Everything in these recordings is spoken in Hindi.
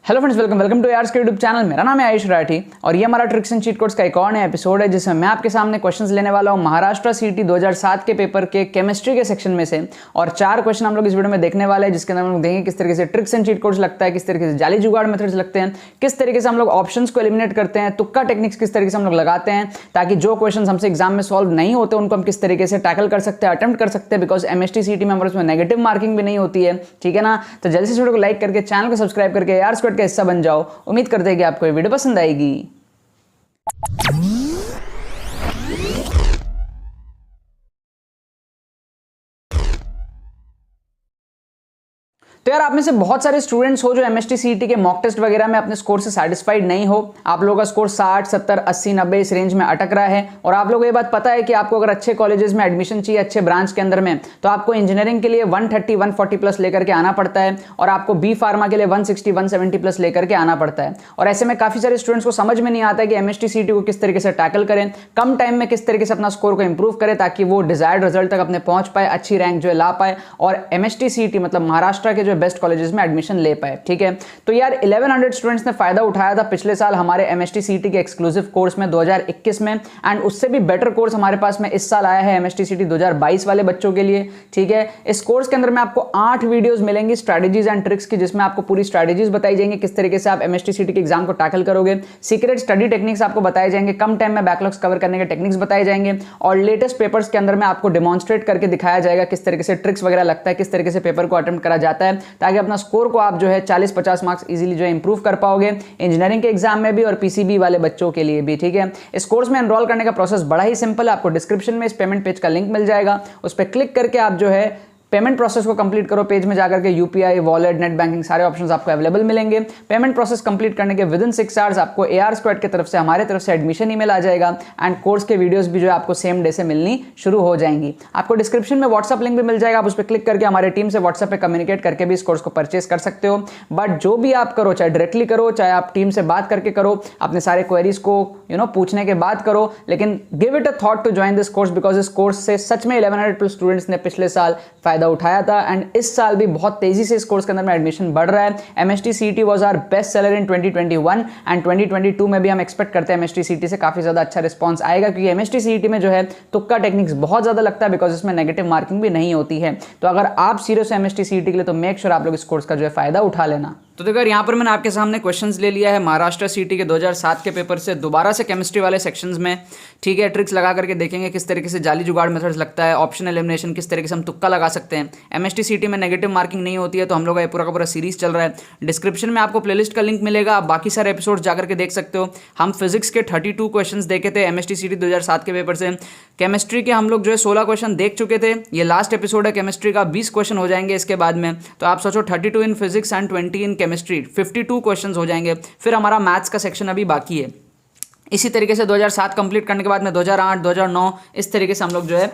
हेलो फ्रेंड्स, वेलकम टू यार्स के यूट्यूब चैनल। मेरा नाम है आयुष राठी और ये हमारा ट्रिक्स एंड चीट कोड्स का एक और नया एपिसोड है जिसमें मैं आपके सामने क्वेश्चंस लेने वाला हूँ महाराष्ट्र सीटी 2007 के पेपर के केमिस्ट्री के सेक्शन में से। और 4 क्वेश्चन हम लोग इस वीडियो में देखने वाले हैं जिसके अंदर हम लोग देखेंगे किस तरीके से ट्रिक्स एंड चीट कोड्स लगता है, किस तरीके से जाली जुगाड़ मेथड्स लगते हैं, किस तरीके से हम लोग ऑप्शंस को एलिमिनेट करते हैं, तुक्का टेक्निक्स किस तरीके से हम लोग लगाते हैं ताकि जो क्वेश्चन हमसे एग्जाम में सॉल्व नहीं होते उनको हम किस तरीके से टैकल कर सकते हैं, अटेम्प्ट कर सकते हैं। बिकॉज एमएसटी सीटी में हमारे उसमें नेगेटिव मार्किंग भी नहीं होती है, ठीक है ना। तो जल्दी से वीडियो को लाइक करके चैनल को सब्सक्राइब करके यार स्क्वाड का हिस्सा बन जाओ। उम्मीद करते हैं कि आपको ये वीडियो पसंद आएगी। तो यार आप में से बहुत सारे स्टूडेंट्स हो जो एमएसटी सीईटी के मॉक टेस्ट वगैरह में अपने स्कोर से सैटिस्फाइड नहीं हो। आप लोगों का स्कोर 60, 70, 80, 90 इस रेंज में अटक रहा है और आप लोगों को ये बात पता है कि आपको अगर अच्छे कॉलेजेस में एडमिशन चाहिए, अच्छे ब्रांच के अंदर में, तो आपको इंजीनियरिंग के लिए 130, 140 प्लस लेकर के आना पड़ता है और आपको बी फार्मा के लिए 160, 170 प्लस लेकर के आना पड़ता है। और ऐसे में काफी सारे स्टूडेंट्स को समझ में नहीं आता है कि एमएसटी सीईटी को किस तरीके से टैकल करें, कम टाइम में किस तरीके से अपना स्कोर को इंप्रूव करें ताकि वो डिजायर्ड रिजल्ट तक अपने पहुंच पाए, अच्छी रैंक जो है ला पाए और एमएसटी सीईटी मतलब महाराष्ट्र के जो बेस्ट कॉलेजेस में एडमिशन ले पाए, ठीक है। तो यार 1100 स्टूडेंट्स ने फायदा उठाया था पिछले साल हमारे एमएसटी सीईटी के एक्सक्लूसिव कोर्स में 2021 में, एंड उससे भी बेटर कोर्स हमारे पास में इस साल आया है एमएसटी सीईटी 2022 वाले बच्चों के लिए, ठीक है। इस कोर्स के अंदर में आपको 8 वीडियोस मिलेंगी स्ट्रेटजीज एंड ट्रिक्स की, जिसमें आपको पूरी स्ट्रेटजीज बताई जाएंगी किस तरीके से आप एमएसटी सीईटी के एग्जाम को टैकल करोगे, सीक्रेट स्टडी टेक्निक्स आपको बताए जाएंगे, कम टाइम में बैकलॉग्स कवर करने के टेक्निक्स बताए जाएंगे और लेटेस्ट पेपर्स के अंदर में आपको डेमोन्स्ट्रेट करके दिखाया जाएगा किस तरीके से ट्रिक्स वगैरह लगता है, किस तरीके से पेपर को अटेम्प्ट करा जाता है ताकि अपना स्कोर को आप जो है 40-50 मार्क्स इजीली जो है इंप्रूव कर पाओगे इंजीनियरिंग के एग्जाम में भी और पीसीबी वाले बच्चों के लिए भी, ठीक है। इस कोर्स में एनरोल करने का प्रोसेस बड़ा ही सिंपल है। आपको डिस्क्रिप्शन में इस पेमेंट पेज का लिंक मिल जाएगा, उस पर क्लिक करके आप जो है पेमेंट प्रोसेस को कंप्लीट करो। पेज में जाकर के यूपीआई, वॉलेट, नेट बैंकिंग सारे ऑप्शंस आपको अवेलेबल मिलेंगे। पेमेंट प्रोसेस कंप्लीट करने के विदिन 6 आवर्स आपको एआर स्क्वाड की तरफ से हमारे तरफ से एडमिशन ईमेल आ जाएगा एंड कोर्स के वीडियोस भी जो है आपको सेम डे से मिलनी शुरू हो जाएंगी। आपको डिस्क्रिप्शन में व्हाट्सअप लिंक भी मिल जाएगा, आप उस पर क्लिक करके हमारे टीम से व्हाट्सअप पे कम्युनिकेट करके भी इस कोर्स को परचेस कर सकते हो। बट जो भी आप करो, चाहे डायरेक्टली करो चाहे आप टीम से बात करके करो, अपने सारे क्वेरीज को पूछने के बाद करो, लेकिन give it a thought to join this course because इस कोर्स से सच में 1100 प्लस स्टूडेंट्स ने पिछले साल फायदा उठाया था एंड इस साल भी बहुत तेजी से इस कोर्स के अंदर में एडमिशन बढ़ रहा है। MST CET was our best seller in 2021 and 2022 में भी हम एक्सपेक्ट करते हैं एमएसटी सीईटी से काफी ज्यादा अच्छा रिस्पांस आएगा क्योंकि एमएसटी सीईटी में जो है तुक्का टेक्निक्स बहुत ज्यादा लगता है बिकॉज इसमें नेगेटिव मार्किंग भी नहीं होती है। तो अगर आप सीरियस हो एमएसटी सीईटी के लिए तो मेक श्योर आप लोग इस कोर्स का जो है फायदा उठा लेना। तो देखो यहाँ पर मैंने आपके सामने क्वेश्चंस ले लिया है महाराष्ट्र सीईटी के 2007 के पेपर से, दोबारा से केमिस्ट्री वाले सेक्शंस में, ठीक है। ट्रिक्स लगा करके देखेंगे किस तरीके से जाली जुगाड़ मेथड्स लगता है, ऑप्शन एलिमिनेशन किस तरीके से हम तुक्का लगा सकते हैं। एमएसटी सीईटी में नेगेटिव मार्किंग नहीं होती है तो हम लोग का पूरा सीरीज चल रहा है। डिस्क्रिप्शन में आपको प्लेलिस्ट का लिंक मिलेगा, आप बाकी सारे एपिसोड जाकर के देख सकते हो। हम फिजिक्स के 32 क्वेश्चन देखे थे एमएसटी सीईटी 2007 के पेपर से। केमिस्ट्री के हम लोग जो है 16 क्वेश्चन देख चुके थे, ये लास्ट एपिसोड है केमिस्ट्री का, 20 क्वेश्चन हो जाएंगे इसके बाद में। तो आप सोचो 32 in physics and 20 in chemistry, 52 questions हो जाएंगे। फिर हमारा मैथ्स का सेक्शन अभी बाकी है। इसी तरीके से 2007 कंप्लीट करने के बाद में 2008, 2009 इस तरीके से हम लोग जो है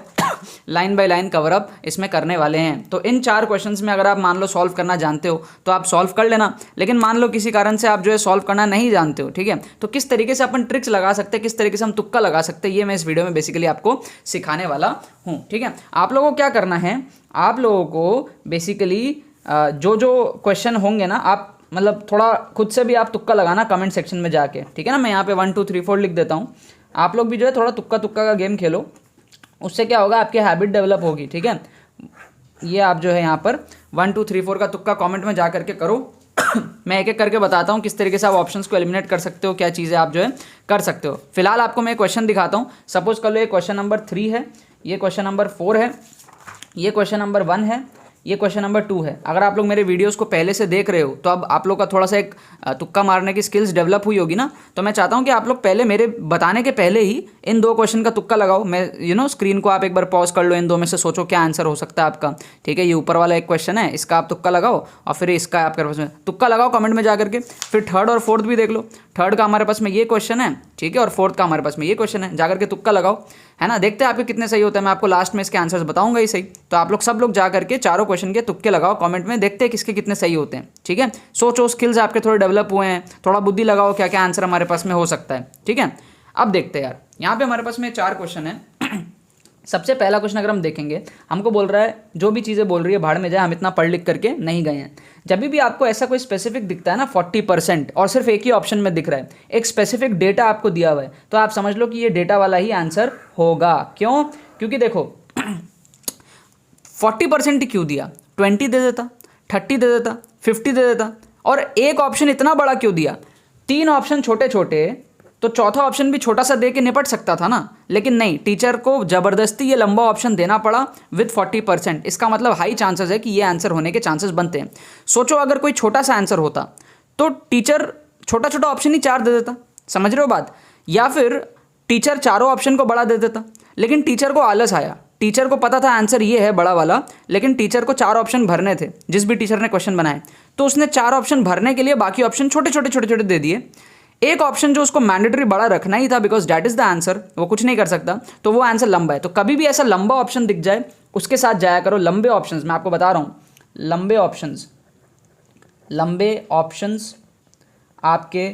line by line cover up इसमें करने वाले हैं। तो इन 4 क्वेश्चंस में अगर आप मान लो सॉल्व करना जानते हो तो आप सॉल्व कर लेना, लेकिन मान लो किसी कारण से आप जो है सॉल्व करना नहीं जानते हो, ठीक है, तो किस तरीके से अपन ट्रिक्स लगा सकते हैं, किस तरीके से हम तुक्का लगा सकते हैं, ये मैं इस वीडियो में बेसिकली आपको सिखाने वाला हूँ, ठीक है। आप लोगों को क्या करना है, आप लोगों को बेसिकली जो क्वेश्चन होंगे ना, आप मतलब थोड़ा खुद से भी आप तुक्का लगाना कमेंट सेक्शन में जाके, ठीक है ना। मैं यहाँ पे 1 2 3 4 लिख देता हूँ, आप लोग भी जो है थोड़ा तुक्का का गेम खेलो, उससे क्या होगा आपकी हैबिट डेवलप होगी, ठीक है। ये आप जो है यहाँ पर 1 2 3 4 का तुक्का कमेंट में जा करके करो मैं एक एक करके बताता हूँ किस तरीके से आप ऑप्शंस को एलिमिनेट कर सकते हो, क्या चीज़ें आप जो है कर सकते हो। फिलहाल आपको मैं क्वेश्चन दिखाता हूँ। सपोज कर लो ये क्वेश्चन नंबर 3 है, ये क्वेश्चन नंबर 4 है, ये क्वेश्चन नंबर 1 है, ये क्वेश्चन नंबर 2 है। अगर आप लोग मेरे वीडियोस को पहले से देख रहे हो तो अब आप लोग का थोड़ा सा एक तुक्का मारने की स्किल्स डेवलप हुई होगी ना, तो मैं चाहता हूं कि आप लोग पहले मेरे बताने के पहले ही इन 2 क्वेश्चन का तुक्का लगाओ। मैं स्क्रीन को आप एक बार पॉज कर लो, इन 2 में से सोचो क्या आंसर हो सकता है आपका, ठीक है। ये ऊपर वाला एक क्वेश्चन है, इसका आप तुक्का लगाओ और फिर इसका आपके पास में तुक्का लगाओ कमेंट में जाकर के। फिर 3rd और 4th भी देख लो, 3rd का हमारे पास में ये क्वेश्चन है, ठीक है, और 4th का हमारे पास में ये क्वेश्चन है, जाकर के तुक्का लगाओ, है ना। देखते हैं आपके कितने सही होते हैं, मैं आपको लास्ट में इसके आंसर्स बताऊंगा ही सही। तो आप लोग सब लोग जाकर के चारों क्वेश्चन के तुक्के लगाओ कमेंट में, देखते हैं किसके कितने सही होते हैं, ठीक है। सोचो, स्किल्स आपके थोड़े डेवलप हुए हैं, थोड़ा बुद्धि लगाओ क्या क्या आंसर हमारे पास में हो सकता है, ठीक है। अब देखते हैं यार, यहाँ पे हमारे पास में 4 क्वेश्चन है सबसे पहला क्वेश्चन अगर हम देखेंगे, हमको बोल रहा है जो भी चीज़ें बोल रही है भाड़ में जाए, हम इतना पढ़ लिख करके नहीं गए हैं। जब भी आपको ऐसा कोई स्पेसिफिक दिखता है ना 40% और सिर्फ एक ही ऑप्शन में दिख रहा है, एक स्पेसिफिक डेटा आपको दिया हुआ है, तो आप समझ लो कि ये डेटा वाला ही आंसर होगा। क्यों? क्योंकि देखो 40% ही क्यों दिया, 20 दे देता, 30 दे देता, 50 दे देता, और एक ऑप्शन इतना बड़ा क्यों दिया? 3 ऑप्शन छोटे छोटे, तो चौथा ऑप्शन भी छोटा सा दे के निपट सकता था ना, लेकिन नहीं, टीचर को जबरदस्ती ये लंबा ऑप्शन देना पड़ा विद 40%। इसका मतलब हाई चांसेस है कि ये आंसर होने के चांसेस बनते हैं। सोचो अगर कोई छोटा सा आंसर होता तो टीचर छोटा छोटा ऑप्शन ही 4 दे देता, समझ रहे हो बात, या फिर टीचर चारों ऑप्शन को बड़ा दे देता, लेकिन टीचर को आलस आया, टीचर को पता था आंसर ये है बड़ा वाला, लेकिन टीचर को 4 ऑप्शन भरने थे जिस भी टीचर ने क्वेश्चन बनाए, तो उसने 4 ऑप्शन भरने के लिए बाकी ऑप्शन छोटे छोटे दे दिए। एक ऑप्शन जो उसको मैंडेटरी बड़ा रखना ही था because that is the answer, वो कुछ नहीं कर सकता, तो वो आंसर लंबा है। तो कभी भी ऐसा लंबा ऑप्शन दिख जाए उसके साथ जाया करो। लंबे ऑप्शंस, मैं आपको बता रहा हूँ, लंबे ऑप्शंस आपके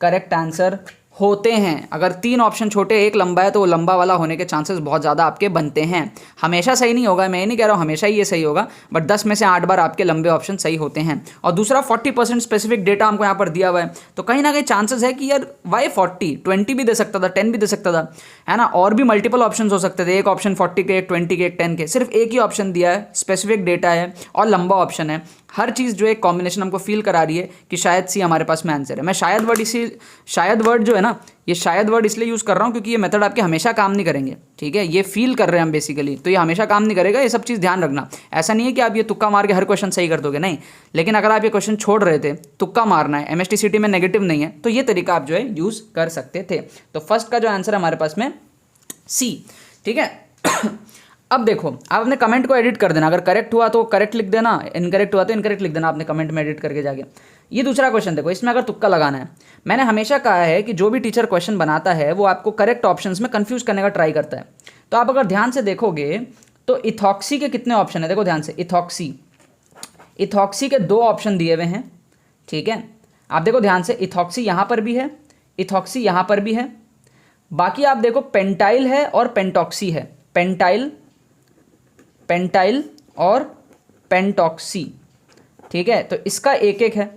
करेक्ट आंसर होते हैं। अगर 3 ऑप्शन छोटे एक लंबा है तो वो लंबा वाला होने के चांसेस बहुत ज़्यादा आपके बनते हैं। हमेशा सही नहीं होगा, मैं ये नहीं कह रहा हूँ हमेशा ही ये सही होगा, बट 10 में से 8 बार आपके लंबे ऑप्शन सही होते हैं। और दूसरा 40% स्पेसिफिक डेटा हमको यहाँ पर दिया हुआ है, तो कहीं ना कहीं चांसेस है कि यार वाई 40, 20 भी दे सकता था, 10 भी दे सकता था, है ना, और भी मल्टीपल ऑप्शन हो सकते थे। एक ऑप्शन 40 के, एक 20 के, एक 10 के, सिर्फ एक ही ऑप्शन दिया है, स्पेसिफिक डेटा है और लंबा ऑप्शन है। हर चीज़ जो एक कॉम्बिनेशन हमको फील करा रही है कि शायद सी हमारे पास में आंसर है। मैं शायद वर्ड जो है ना, ये शायद वर्ड इसलिए यूज़ कर रहा हूँ क्योंकि ये मेथड आपके हमेशा काम नहीं करेंगे, ठीक है, ये फील कर रहे हैं हम बेसिकली, तो ये हमेशा काम नहीं करेगा, ये सब चीज़ ध्यान रखना। ऐसा नहीं है कि आप ये तुक्का मार के हर क्वेश्चन सही कर दोगे, नहीं, लेकिन अगर आप ये क्वेश्चन छोड़ रहे थे, तुक्का मारना है, MSTCT में नेगेटिव नहीं है, तो ये तरीका आप जो है यूज़ कर सकते थे। तो फर्स्ट का जो आंसर हमारे पास में सी, ठीक है। अब देखो, आप अपने कमेंट को एडिट कर देना, अगर करेक्ट हुआ तो करेक्ट लिख देना, इनकरेक्ट हुआ तो इनकरेक्ट लिख देना, आपने कमेंट में एडिट करके जाके। ये दूसरा क्वेश्चन देखो, इसमें अगर तुक्का लगाना है, मैंने हमेशा कहा है कि जो भी टीचर क्वेश्चन बनाता है वो आपको करेक्ट ऑप्शंस में कंफ्यूज करने का ट्राई करता है। तो आप अगर ध्यान से देखोगे तो इथॉक्सी के कितने ऑप्शन है, देखो ध्यान से, इथॉक्सी के 2 ऑप्शन दिए हुए हैं, ठीक है, आप देखो ध्यान से, इथॉक्सी यहाँ पर भी है, इथॉक्सी यहाँ पर भी है, बाकी आप देखो पेंटाइल है और पेंटॉक्सी है, पेंटाइल और पेंटॉक्सी, ठीक है, तो इसका एक एक है,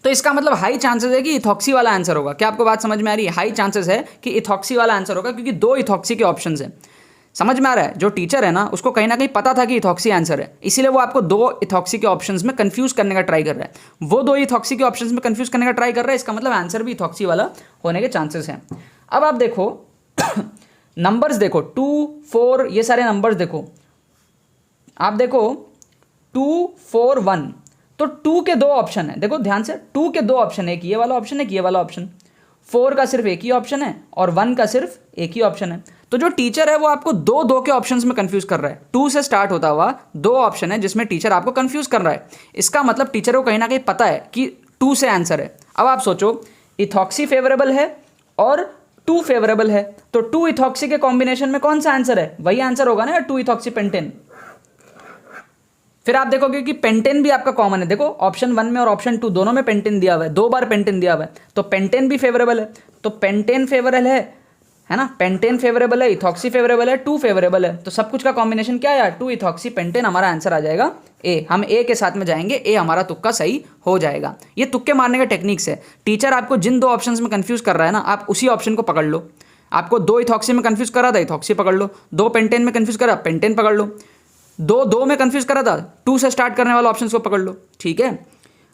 तो इसका मतलब हाई चांसेस है कि इथॉक्सी वाला आंसर होगा। क्या आपको बात समझ में आ रही है? हाई चांसेस है कि इथॉक्सी वाला आंसर होगा क्योंकि 2 इथॉक्सी के ऑप्शंस हैं। समझ में आ रहा है? जो टीचर है ना उसको कहीं ना कहीं पता था कि इथॉक्सी आंसर है, इसीलिए वो आपको 2 इथॉक्सी के ऑप्शंस में कंफ्यूज करने का ट्राई कर रहा है। वो 2 इथॉक्सी के ऑप्शंस में कंफ्यूज करने का ट्राई कर रहा है, इसका मतलब आंसर भी इथॉक्सी वाला होने के चांसेस हैं। अब आप देखो नंबर्स देखो, 2, 4, ये सारे नंबर्स देखो, आप देखो 2, 4, 1, तो 2 के 2 ऑप्शन है, देखो ध्यान से, 2 के 2 ऑप्शन है, एक ये वाला ऑप्शन है, एक ये वाला ऑप्शन, 4 का सिर्फ एक ही ऑप्शन है और 1 का सिर्फ एक ही ऑप्शन है। तो जो टीचर है वो आपको 2 के ऑप्शंस में कंफ्यूज कर रहा है। 2 से स्टार्ट होता हुआ 2 ऑप्शन है जिसमें टीचर आपको कंफ्यूज कर रहा है। इसका मतलब टीचर को कहीं ना कहीं पता है कि 2 से आंसर है। अब आप सोचो, इथॉक्सी फेवरेबल है और 2 फेवरेबल है, तो 2 इथॉक्सी के कॉम्बिनेशन में कौन सा आंसर है? वही आंसर होगा ना, 2 इथॉक्सी पेंटेन। फिर आप देखोगे कि पेंटेन भी आपका कॉमन है, देखो ऑप्शन 1 में और ऑप्शन 2 दोनों में पेंटेन दिया हुआ है, 2 बार पेंटेन दिया हुआ है, तो पेंटेन भी फेवरेबल है, तो पेंटेन फेवरेबल है ना, पेंटेन फेवरेबल है, इथॉक्सी फेवरेबल है, 2 फेवरेबल है, तो सब कुछ का कॉम्बिनेशन क्या है यार? 2 इथॉक्सी पेंटेन, हमारा आंसर आ जाएगा ए। हम ए के साथ में जाएंगे, ए हमारा तुक्का सही हो जाएगा। ये तुक्के मारने का टेक्निक्स है। टीचर आपको जिन 2 ऑप्शंस में कंफ्यूज कर रहा है ना, आप उसी ऑप्शन को पकड़ लो। आपको 2 इथॉक्सी में कंफ्यूज करा था, इथॉक्सी पकड़ लो, 2 पेंटेन में कंफ्यूज करा, पेंटेन पकड़ लो, 2 में कंफ्यूज करा था, 2 से स्टार्ट करने वाला ऑप्शन को पकड़ लो, ठीक है।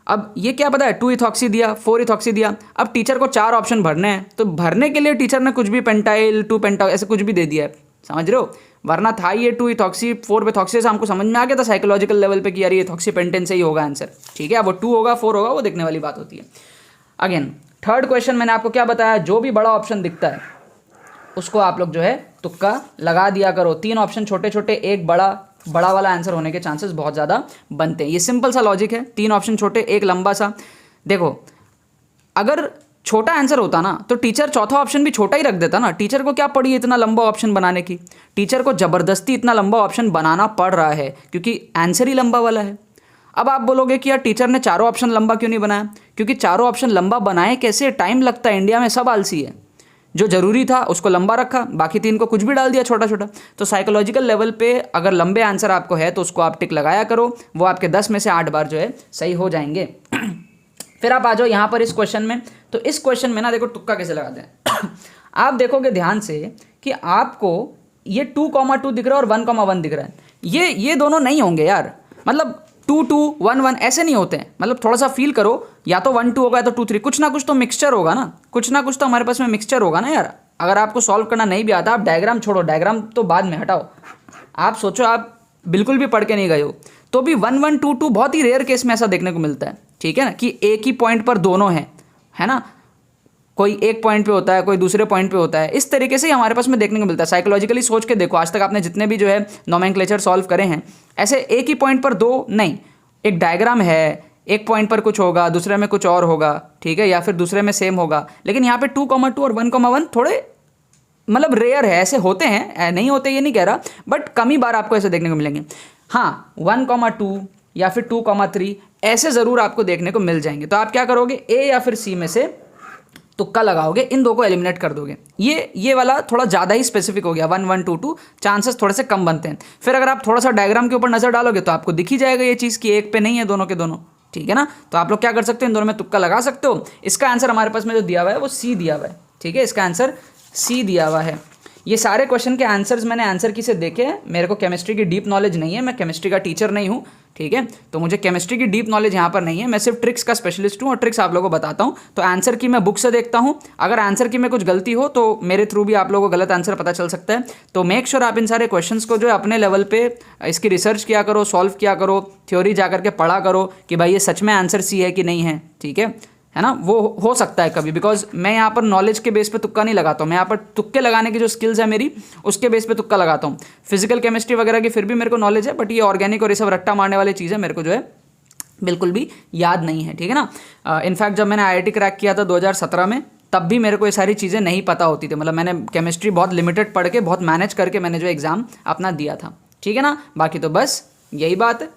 अब ये क्या पता है, 2 इथॉक्सी दिया, 4 इथॉक्सी दिया, अब टीचर को 4 ऑप्शन भरने हैं, तो भरने के लिए टीचर ने कुछ भी पेंटाइल, 2 पेंटाइल ऐसे कुछ भी दे दिया है, समझ रहे हो? वरना था ये 2 इथॉक्सी 4 इथॉक्सी से हमको समझ में आ गया था साइकोलॉजिकल लेवल पे कि यार ये इथॉक्सी पेंटेन से ही होगा आंसर, ठीक है। अब वो 2 होगा 4 होगा वो देखने वाली बात होती है। अगेन थर्ड क्वेश्चन मैंने आपको क्या बताया, जो भी बड़ा ऑप्शन दिखता है उसको आप लोग जो है तुक्का लगा दिया करो। 3 ऑप्शन छोटे छोटे, एक बड़ा वाला आंसर होने के चांसेस बहुत ज़्यादा बनते हैं। ये सिंपल सा लॉजिक है, 3 ऑप्शन छोटे, एक लंबा सा। देखो अगर छोटा आंसर होता ना तो टीचर चौथा ऑप्शन भी छोटा ही रख देता ना। टीचर को क्या पड़ी इतना लंबा ऑप्शन बनाने की? टीचर को ज़बरदस्ती इतना लंबा ऑप्शन बनाना पड़ रहा है क्योंकि आंसर ही लंबा वाला है। अब आप बोलोगे कि यार टीचर ने चारों ऑप्शन लंबा क्यों नहीं बनाया? क्योंकि चारों ऑप्शन लंबा बनाए कैसे, टाइम लगता है, इंडिया में सब आलसी है। जो जरूरी था उसको लंबा रखा, बाकी 3 को कुछ भी डाल दिया छोटा छोटा। तो साइकोलॉजिकल लेवल पे अगर लंबे आंसर आपको है तो उसको आप टिक लगाया करो, वो आपके 10 में से 8 बार जो है सही हो जाएंगे। फिर आप आ जाओ यहाँ पर इस क्वेश्चन में। तो इस क्वेश्चन में ना देखो तुक्का कैसे लगाते हैं। आप देखोगे ध्यान से कि आपको ये 2,2 दिख रहा है और 1,1 दिख रहा है, ये दोनों नहीं होंगे यार, मतलब 2 2 1 1 ऐसे नहीं होते हैं। मतलब थोड़ा सा फील करो, या तो 1 2 होगा या तो 2 3, कुछ ना कुछ तो मिक्सचर होगा ना, कुछ ना कुछ तो हमारे पास में मिक्सचर होगा ना यार। अगर आपको सॉल्व करना नहीं भी आता, आप डायग्राम छोड़ो, डायग्राम तो बाद में हटाओ, आप सोचो आप बिल्कुल भी पढ़ के नहीं गए हो तो भी 1 1 2 2 बहुत ही रेयर केस में ऐसा देखने को मिलता है, ठीक है ना, कि एक ही पॉइंट पर दोनों हैं, है ना, कोई एक पॉइंट पे होता है, कोई दूसरे पॉइंट पे होता है। इस तरीके से ही हमारे पास में देखने को मिलता है। साइकोलॉजिकली सोच के देखो, आज तक आपने जितने भी जो है नोमेनक्लेचर सॉल्व करे हैं, ऐसे एक ही पॉइंट पर दो नहीं, एक डायग्राम है, एक पॉइंट पर कुछ होगा, दूसरे में कुछ और होगा, ठीक है, या फिर दूसरे में सेम होगा। लेकिन यहाँ पे 2,2 और 1,1 थोड़े मतलब रेयर है, ऐसे होते हैं, नहीं होते ये नहीं कह रहा, बट कम ही बार आपको ऐसे देखने को मिलेंगे। हाँ 1,2 या फिर 2,3 ऐसे ज़रूर आपको देखने को मिल जाएंगे। तो आप क्या करोगे, ए या फिर सी में से तुक्का लगाओगे, इन दो को एलिमिनेट कर दोगे। ये वाला थोड़ा ज़्यादा ही स्पेसिफिक हो गया, 1 1 2 2, चांसेस थोड़े से कम बनते हैं। फिर अगर आप थोड़ा सा डायग्राम के ऊपर नज़र डालोगे तो आपको दिख ही जाएगा ये चीज़ कि एक पे नहीं है दोनों के दोनों, ठीक है ना। तो आप लोग क्या कर सकते हो, इन दोनों में तुक्का लगा सकते हो। इसका आंसर हमारे पास में जो दिया हुआ है वो सी दिया हुआ है, ठीक है, इसका आंसर सी दिया हुआ है। ये सारे क्वेश्चन के आंसर्स मैंने आंसर की से देखे हैं। मेरे को केमिस्ट्री की डीप नॉलेज नहीं है, मैं केमिस्ट्री का टीचर नहीं हूँ, ठीक है, तो मुझे केमिस्ट्री की डीप नॉलेज यहाँ पर नहीं है। मैं सिर्फ ट्रिक्स का स्पेशलिस्ट हूँ और ट्रिक्स आप लोगों को बताता हूँ। तो आंसर की मैं बुक से देखता हूँ, अगर आंसर की में कुछ गलती हो तो मेरे थ्रू भी आप लोगों को गलत आंसर पता चल सकता है। तो मेक श्योर आप इन सारे क्वेश्चंस को जो है अपने लेवल पे इसकी रिसर्च किया करो, सॉल्व किया करो, थ्योरी जा करके पढ़ा करो कि भाई ये सच में आंसर सी है कि नहीं है, ठीक है ना। वो हो सकता है कभी, बिकॉज मैं यहाँ पर नॉलेज के बेस पे तुक्का नहीं लगाता हूँ, मैं यहाँ पर तुक्के लगाने की जो स्किल्स है मेरी उसके बेस पे तुक्का लगाता हूँ। फिजिकल केमिस्ट्री वगैरह की फिर भी मेरे को नॉलेज है, बट ये ऑर्गेनिक और ये सब रट्टा मारने वाली चीज़ें मेरे को जो है बिल्कुल भी याद नहीं है, ठीक है ना। इनफैक्ट जब मैंने IIT क्रैक किया था 2017 में, तब भी मेरे को ये सारी चीज़ें नहीं पता होती थी। मतलब मैंने केमिस्ट्री बहुत लिमिटेड पढ़ के, बहुत मैनेज करके मैंने जो एग्ज़ाम अपना दिया था, ठीक है ना। बाकी तो बस यही बात है।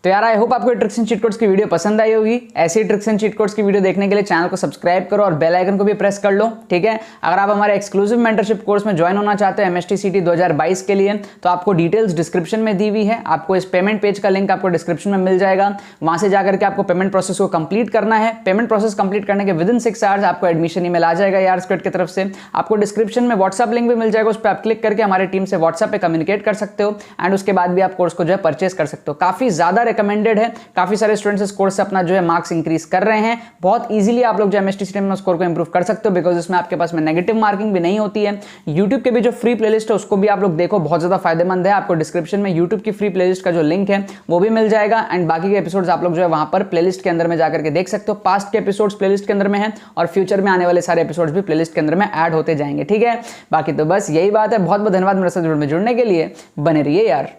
तो यार आई होप आपको ट्रिक्स एंड चीट कोड्स की वीडियो पसंद आई होगी। ऐसे ही ट्रिक्स एंड चीट कोड्स की वीडियो देखने के लिए चैनल को सब्सक्राइब करो और बेल आइकन को भी प्रेस कर लो, ठीक है। अगर आप हमारे एक्सक्लूसिव मेंटरशिप कोर्स में ज्वाइन होना चाहते हैं MST CT 2022 के लिए, तो आपको डिटेल्स डिस्क्रिप्शन में दी हुई है। आपको इस पेमेंट पेज का लिंक आपको डिस्क्रिप्शन में मिल जाएगा, वहां से जाकर के आपको पेमेंट प्रोसेस को कंप्लीट करना है। पेमेंट प्रोसेस कंप्लीट करने के विदिन 6 आवर्स आपको एडमिशन ईमेल आ जाएगा यार स्क्वाड की तरफ से। आपको डिस्क्रिप्शन में व्हाट्सअप लिंक भी मिल जाएगा, उस पर आप क्लिक करके हमारी टीम से व्हाट्सअप पे कम्युनिकेट कर सकते हो एंड उसके बाद भी आप कोर्स को जो है परचेस कर सकते हो। काफी ज्यादा रिकमेंडेड है, काफी सारे स्टूडेंट्स इस कोर्स से अपना जो है मार्क्स इंक्रीज कर रहे हैं। बहुत इजीली आप लोग जो MST CT में स्कोर को इंप्रूव कर सकते हो, बिकॉज इसमें आपके पास में नेगेटिव मार्किंग भी नहीं होती है। यूट्यूब के भी जो फ्री प्लेलिस्ट है उसको भी आप लोग देखो, बहुत ज्यादा फायदेमंद है। आपको डिस्क्रिप्शन में यूट्यूब की फ्री प्लेलिस्ट का जो लिंक है वो भी मिल जाएगा एंड बाकी के एपिसोड्स आप लोग जो है वहां पर प्लेलिस्ट के अंदर में जाकर के देख सकते हो। पास्ट के एपिसोड्स प्लेलिस्ट के अंदर में है और फ्यूचर में आने वाले सारे एपिसोड्स भी प्लेलिस्ट के अंदर में ऐड होते जाएंगे, ठीक है। बाकी तो बस यही बात है। बहुत बहुत धन्यवाद मेरे साथ जुड़ने के लिए, बने रहिए यार।